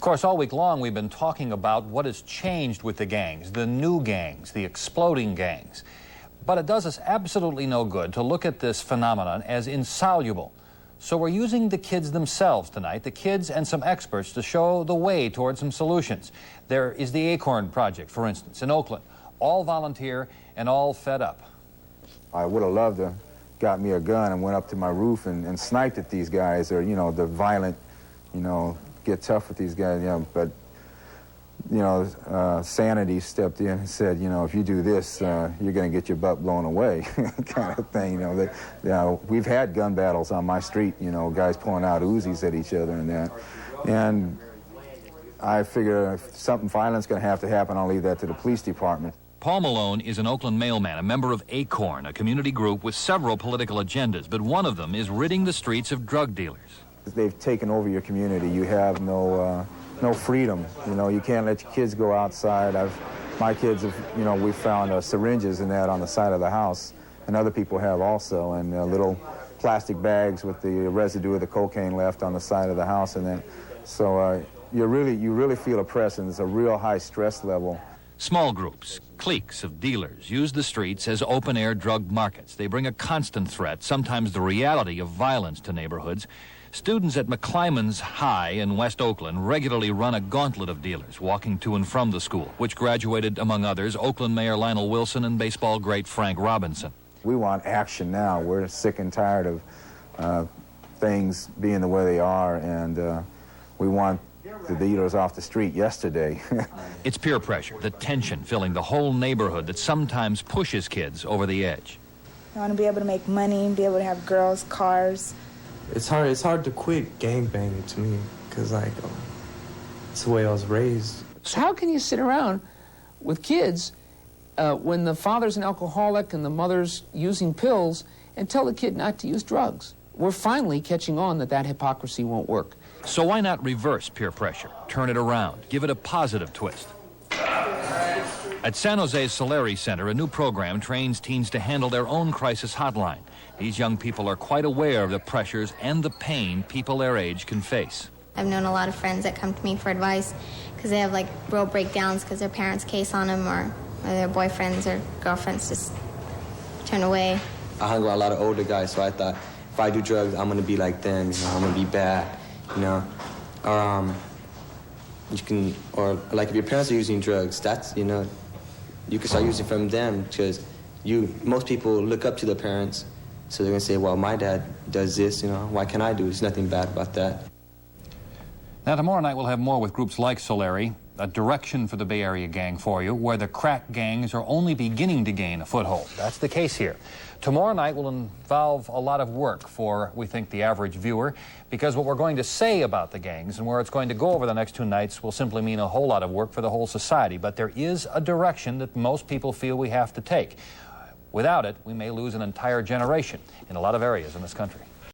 course, all week long we've been talking about what has changed with the gangs, the new gangs, the exploding gangs. But it does us absolutely no good to look at this phenomenon as insoluble. So we're using the kids themselves tonight, the kids and some experts, to show the way towards some solutions. There is the Acorn Project, for instance, in Oakland, all volunteer and all fed up. I would have loved to got me a gun and went up to my roof and sniped at these guys, or, you know, the violent, you know, get tough with these guys, you know, but, you know, sanity stepped in and said, you know, if you do this, you're going to get your butt blown away, kind of thing, you know. We've had gun battles on my street, you know, guys pulling out Uzis at each other and that. And I figure if something violent's going to have to happen, I'll leave that to the police department. Paul Malone is an Oakland mailman, a member of Acorn, a community group with several political agendas, but one of them is ridding the streets of drug dealers. They've taken over your community. You have no freedom. You know, you can't let your kids go outside. My kids have, you know, we found syringes and that on the side of the house, and other people have also, and little plastic bags with the residue of the cocaine left on the side of the house and that. So you really feel oppressed, and it's a real high stress level. Small groups, cliques of dealers use the streets as open-air drug markets. They bring a constant threat, sometimes the reality of violence to neighborhoods. Students at McClymonds High in West Oakland regularly run a gauntlet of dealers walking to and from the school, which graduated, among others, Oakland Mayor Lionel Wilson and baseball great Frank Robinson. We want action now. We're sick and tired of things being the way they are, and we want the dealers off the street yesterday. It's peer pressure, the tension filling the whole neighborhood that sometimes pushes kids over the edge. I want to be able to make money, be able to have girls, cars. It's hard to quit gangbanging to me, because, like, it's the way I was raised. So how can you sit around with kids when the father's an alcoholic and the mother's using pills and tell the kid not to use drugs? We're finally catching on that hypocrisy won't work. So why not reverse peer pressure, turn it around, give it a positive twist? At San Jose's Solari Center, a new program trains teens to handle their own crisis hotline. These young people are quite aware of the pressures and the pain people their age can face. I've known a lot of friends that come to me for advice because they have, like, real breakdowns because their parents' case on them, or their boyfriends or girlfriends just turn away. I hung around a lot of older guys, so I thought, if I do drugs, I'm going to be like them, you know, I'm going to be bad, you know. Or like if your parents are using drugs, that's, you know, you can start using from them, because most people look up to their parents, so they're going to say, well, my dad does this, you know, why can't I do it? There's nothing bad about that. Now, tomorrow night we'll have more with groups like Solari, a direction for the Bay Area gang for you, where the crack gangs are only beginning to gain a foothold. That's the case here. Tomorrow night will involve a lot of work for, we think, the average viewer, because what we're going to say about the gangs and where it's going to go over the next 2 nights will simply mean a whole lot of work for the whole society. But there is a direction that most people feel we have to take. Without it, we may lose an entire generation in a lot of areas in this country.